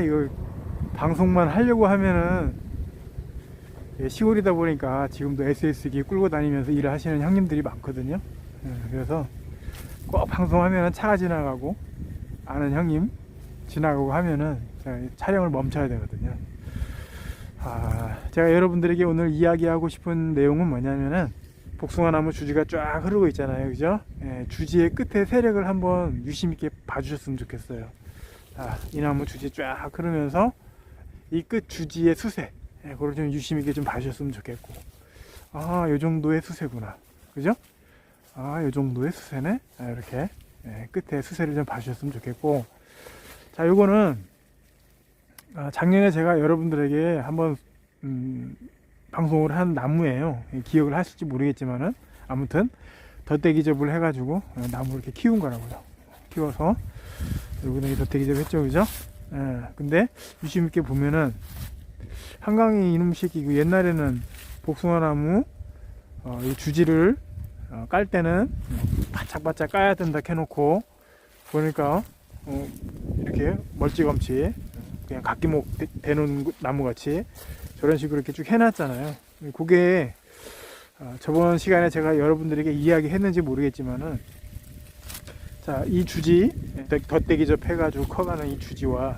이거 방송만 하려고 하면은 시골이다 보니까 지금도 SS기 끌고 다니면서 일을 하시는 형님들이 많거든요. 그래서 꼭 방송하면은 차가 지나가고 아는 형님 지나가고 하면은 촬영을 멈춰야 되거든요. 제가 여러분들에게 오늘 이야기하고 싶은 내용은 뭐냐면은 복숭아나무 주지가 쫙 흐르고 있잖아요, 그죠? 주지의 끝에 세력을 한번 유심 있게 봐주셨으면 좋겠어요. 이 나무 주지 쫙 흐르면서 이 끝 주지의 수세, 그걸 좀 유심 있게 좀 봐주셨으면 좋겠고, 요 정도의 수세구나, 그죠? 요 정도의 수세네. 이렇게 끝에 수세를 좀 봐주셨으면 좋겠고, 자, 요거는 작년에 제가 여러분들에게 한번 방송을 한 나무예요. 기억을 하실지 모르겠지만은 아무튼 덧대기접을 해가지고 나무를 이렇게 키운 거라고요. 키워서 여기다 덧대기접 했죠, 그죠? 근데 유심 있게 보면은 한강이 이놈 새끼 옛날에는 복숭아나무 이 주지를 깔 때는 바짝바짝 까야 된다 해놓고 보니까 이렇게 멀찌감치 그냥 각기목 대놓은 나무같이 저런 식으로 이렇게 쭉 해놨잖아요. 그게 저번 시간에 제가 여러분들에게 이야기 했는지 모르겠지만은, 자, 이 주지 덧대기접 해가지고 커가는 이 주지와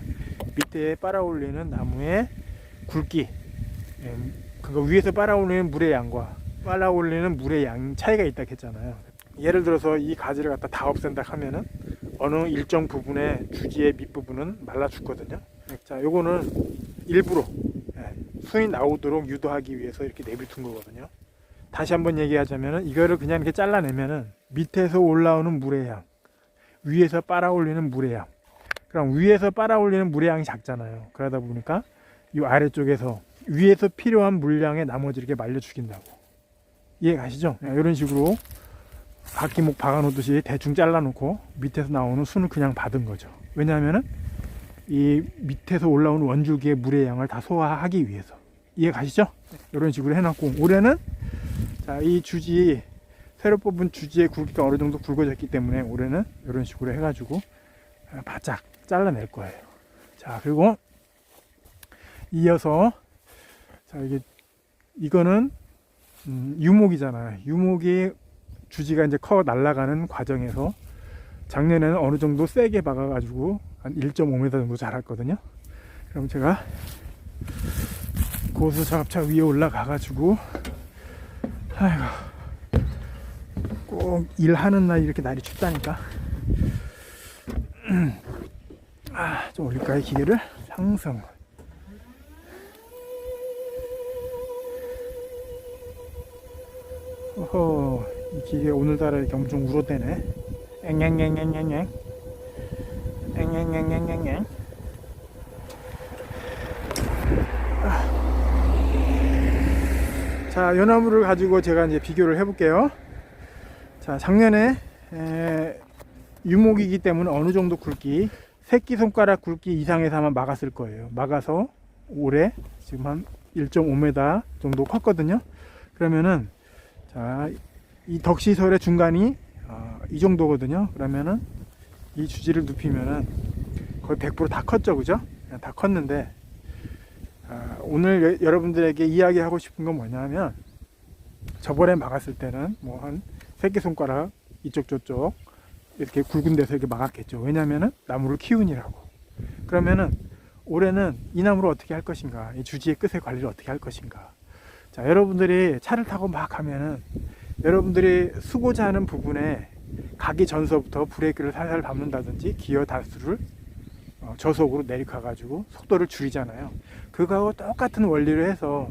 밑에 빨아올리는 나무의 굵기, 그거 위에서 빨아올리는 물의 양과 빨아올리는 물의 양 차이가 있다 했잖아요. 예를 들어서 이 가지를 갖다 다 없앤다 하면은 어느 일정 부분의 주지의 밑부분은 말라 죽거든요. 자, 요거는 일부러 순이 나오도록 유도하기 위해서 이렇게 내비둔 거거든요. 다시 한번 얘기하자면은 이거를 그냥 이렇게 잘라내면은 밑에서 올라오는 물의 양, 위에서 빨아올리는 물의 양, 그럼 위에서 빨아올리는 물의 양이 작잖아요. 그러다 보니까 이 아래쪽에서 위에서 필요한 물량에 나머지 이렇게 말려 죽인다고. 이해 가시죠? 이런 식으로 각기목 박아놓듯이 대충 잘라놓고 밑에서 나오는 순을 그냥 받은 거죠. 왜냐하면은 이 밑에서 올라오는 원줄기의 물의 양을 다 소화하기 위해서. 이해 가시죠? 이런 식으로 해놨고, 올해는 자, 이 주지 새로 뽑은 주지의 굵기가 어느 정도 굵어졌기 때문에 올해는 이런 식으로 해가지고 바짝 잘라낼 거예요. 자, 그리고 이어서 자, 이거는 유목이잖아요. 유목이 주지가 이제 커 날아가는 과정에서 작년에는 어느 정도 세게 박아가지고 한 1.5m 정도 자랐거든요. 그럼 제가 고수 작업차 위에 올라가가지고, 꼭 일하는 날 이렇게 날이 춥다니까. 좀 올릴까요, 기계를? 상승. 이 기계 오늘따라 이렇게 엄청 울어대네. 앵앵앵앵앵앵. 앵앵앵앵앵앵. 자, 요 나무를 가지고 제가 이제 비교를 해볼게요. 자, 작년에 유목이기 때문에 어느 정도 굵기, 새끼손가락 굵기 이상에서 아마 막았을 거예요. 막아서 올해 지금 한 1.5m 정도 컸거든요. 그러면은 자, 이 덕시설의 중간이 이 정도거든요. 그러면은 이 주지를 눕히면은 거의 100%다 컸죠, 그죠? 다 컸는데 오늘 여러분들에게 이야기하고 싶은 건 뭐냐면, 저번에 막았을 때는 뭐 한 새끼손가락 이쪽 저쪽 이렇게 굵은 데서 이렇게 막았겠죠. 왜냐면은 나무를 키우니라고. 그러면은 올해는 이 나무를 어떻게 할 것인가, 이 주지의 끝의 관리를 어떻게 할 것인가. 자, 여러분들이 차를 타고 막 하면은 여러분들이 수고자 하는 부분에 가기 전서부터 브레이크를 살살 밟는다든지 기어 단수를 저속으로 내리카 가지고 속도를 줄이잖아요. 그거하고 똑같은 원리를 해서,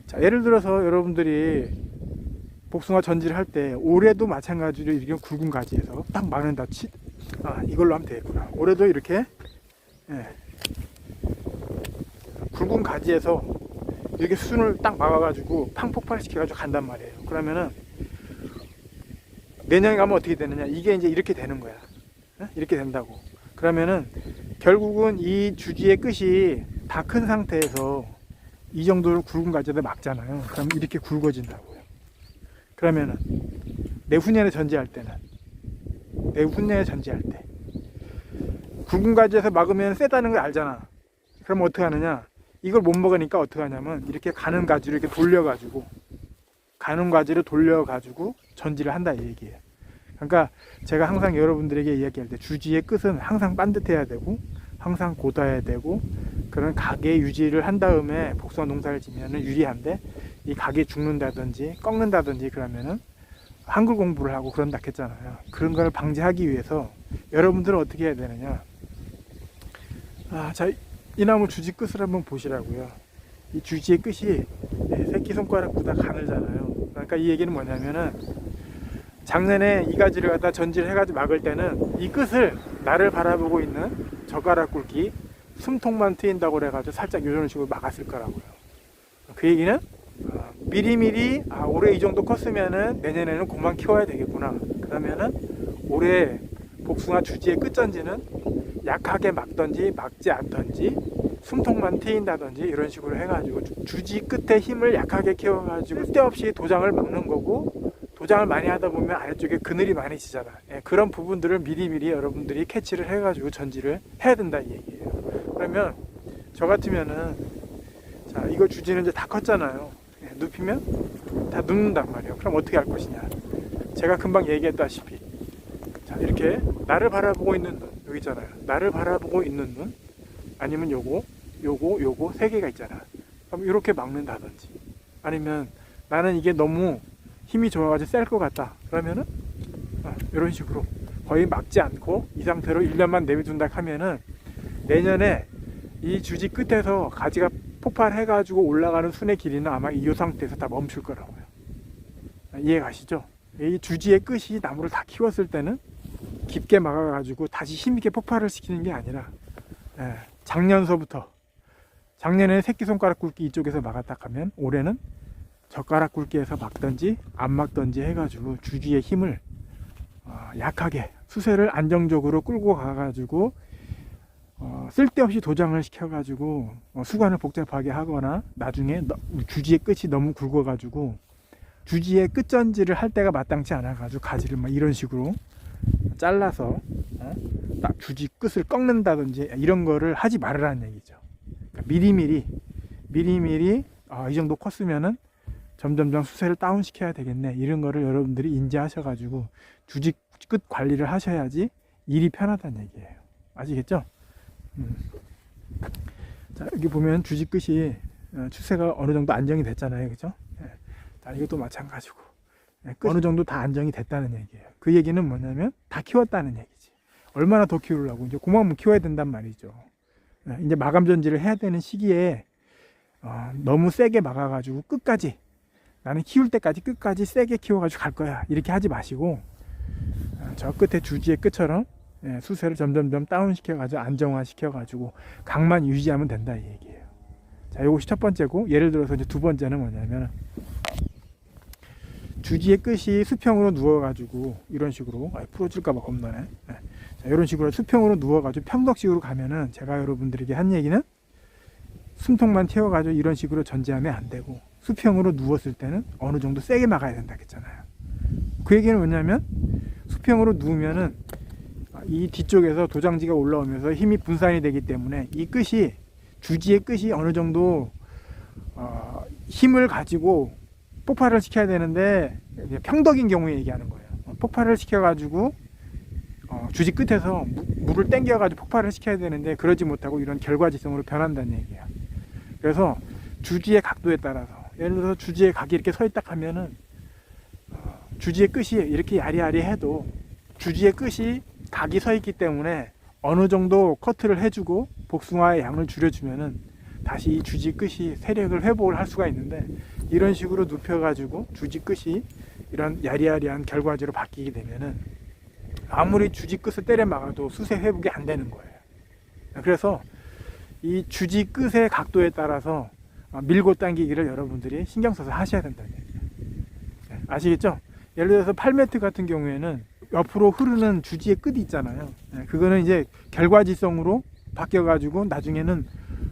자, 예를 들어서 여러분들이 복숭아 전지를 할 때 올해도 마찬가지로 이렇게 굵은 가지에서 딱 막는다 이걸로 하면 되겠구나. 올해도 이렇게 굵은 가지에서 이렇게 순을 딱 막아가지고 팡 폭발시켜가지고 간단 말이에요. 그러면은 내년에 가면 어떻게 되느냐, 이게 이제 이렇게 되는 거야. 이렇게 된다고. 그러면은 결국은 이 주지의 끝이 다 큰 상태에서 이 정도로 굵은 가지에다 막잖아요. 그럼 이렇게 굵어진다고요. 그러면은 내후년에 전지할 때는, 내후년에 전지할 때 굵은 가지에서 막으면 세다는 걸 알잖아. 그럼 어떻게 하느냐? 이걸 못 먹으니까 어떻게 하냐면 이렇게 가는 가지로 이렇게 돌려가지고 전지를 한다 이 얘기예요. 그러니까 제가 항상 여러분들에게 이야기할 때 주지의 끝은 항상 반듯해야 되고 항상 고다해야 되고 그런 가게 유지를 한 다음에 복숭아 농사를 지면은 유리한데 이 가게 죽는다든지 꺾는다든지 그러면은 한글 공부를 하고 그런다 했잖아요. 그런 걸 방지하기 위해서 여러분들은 어떻게 해야 되느냐? 자, 이 나무 주지 끝을 한번 보시라고요. 이 주지의 끝이 새끼손가락보다 가늘잖아요. 그러니까 이 얘기는 뭐냐면은 작년에 이 가지를 갖다 전지를 해가지고 막을 때는 이 끝을 나를 바라보고 있는 젓가락 굵기 숨통만 트인다고 그래가지고 살짝 이런 식으로 막았을 거라고요. 그 얘기는 미리미리 올해 이 정도 컸으면은 내년에는 그만 키워야 되겠구나. 그러면은 올해 복숭아 주지의 끝전지는 약하게 막던지 막지 않던지 숨통만 트인다든지 이런 식으로 해가지고 주지 끝에 힘을 약하게 키워가지고 쓸데없이 도장을 막는 거고, 도장을 많이 하다 보면 아래쪽에 그늘이 많이 지잖아. 그런 부분들을 미리미리 여러분들이 캐치를 해가지고 전지를 해야 된다 이 얘기예요. 그러면 저 같으면은 자, 이거 주지는 이제 다 컸잖아요. 눕히면 다 눕는단 말이에요. 그럼 어떻게 할 것이냐? 제가 금방 얘기했다시피 자, 이렇게 나를 바라보고 있는 눈 여기 있잖아요. 나를 바라보고 있는 눈 아니면 요거 세 개가 있잖아. 그럼 이렇게 막는다든지 아니면 나는 이게 너무 힘이 좋아가지고 셀 것 같다. 그러면은 이런 식으로 거의 막지 않고 이 상태로 1년만 내비둔다 하면은 내년에 이 주지 끝에서 가지가 폭발해가지고 올라가는 순의 길이는 아마 이 상태에서 다 멈출 거라고요. 이해 가시죠? 이 주지의 끝이 나무를 다 키웠을 때는 깊게 막아가지고 다시 힘있게 폭발을 시키는 게 아니라 작년에 새끼손가락 굵기 이쪽에서 막았다 하면 올해는 젓가락 굵기에서 막든지 안 막든지 해가지고 주지의 힘을 약하게 수세를 안정적으로 끌고 가가지고 쓸데없이 도장을 시켜가지고 수관을 복잡하게 하거나 나중에 주지의 끝이 너무 굵어가지고 주지의 끝전지를 할 때가 마땅치 않아가지고 가지를 막 이런 식으로 잘라서 주지 끝을 꺾는다든지 이런 거를 하지 말으라는 얘기죠. 그러니까 미리미리 이 정도 컸으면은 점점점 수세를 다운시켜야 되겠네, 이런 거를 여러분들이 인지하셔가지고 주지 끝 관리를 하셔야지 일이 편하다는 얘기예요. 아시겠죠? 자, 여기 보면 주지 끝이 추세가 어느 정도 안정이 됐잖아요. 그죠? 자, 이것도 마찬가지고 어느 정도 다 안정이 됐다는 얘기예요. 그 얘기는 뭐냐면 다 키웠다는 얘기지. 얼마나 더 키우려고, 이제 그만큼 키워야 된단 말이죠. 이제 마감 전지를 해야 되는 시기에 너무 세게 막아가지고 끝까지 나는 키울 때까지 끝까지 세게 키워가지고 갈 거야 이렇게 하지 마시고 저 끝에 주지의 끝처럼 수세를 점점점 다운시켜가지고 안정화시켜가지고 각만 유지하면 된다 이 얘기예요. 자, 이것이 첫 번째고, 예를 들어서 이제 두 번째는 뭐냐면 주지의 끝이 수평으로 누워가지고 이런 식으로 풀어질까봐 겁나네. 자, 이런 식으로 수평으로 누워가지고 평덕식으로 가면은 제가 여러분들에게 한 얘기는 숨통만 튀어가지고 이런 식으로 전지하면 안 되고 수평으로 누웠을 때는 어느 정도 세게 막아야 된다 했잖아요. 그 얘기는 뭐냐면 수평으로 누우면은 이 뒤쪽에서 도장지가 올라오면서 힘이 분산이 되기 때문에 이 끝이 주지의 끝이 어느 정도 힘을 가지고 폭발을 시켜야 되는데 평덕인 경우에 얘기하는 거예요. 폭발을 시켜가지고 주지 끝에서 물을 땡겨가지고 폭발을 시켜야 되는데 그러지 못하고 이런 결과지성으로 변한다는 얘기예요. 그래서 주지의 각도에 따라서 예를 들어서 주지의 각이 이렇게 서 있다 하면은 주지의 끝이 이렇게 야리야리해도 주지의 끝이 각이 서 있기 때문에 어느 정도 커트를 해주고 복숭아의 양을 줄여주면은 다시 이 주지 끝이 세력을 회복을 할 수가 있는데 이런 식으로 눕혀가지고 주지 끝이 이런 야리야리한 결과지로 바뀌게 되면은 아무리 주지 끝을 때려 막아도 수세 회복이 안 되는 거예요. 그래서 이 주지 끝의 각도에 따라서 밀고 당기기를 여러분들이 신경 써서 하셔야 된다는 얘기예요. 아시겠죠? 예를 들어서 8m 같은 경우에는 옆으로 흐르는 주지의 끝이 있잖아요. 그거는 이제 결과지성으로 바뀌어가지고 나중에는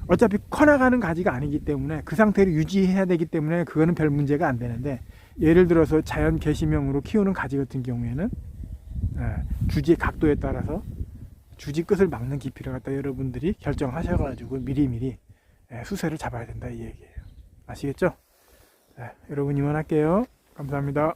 어차피 커나가는 가지가 아니기 때문에 그 상태를 유지해야 되기 때문에 그거는 별 문제가 안 되는데, 예를 들어서 자연 개시명으로 키우는 가지 같은 경우에는 주지의 각도에 따라서 주지 끝을 막는 깊이를 갖다 여러분들이 결정하셔가지고 미리미리 수세를 잡아야 된다 이 얘기예요. 아시겠죠? 여러분 이만할게요. 감사합니다.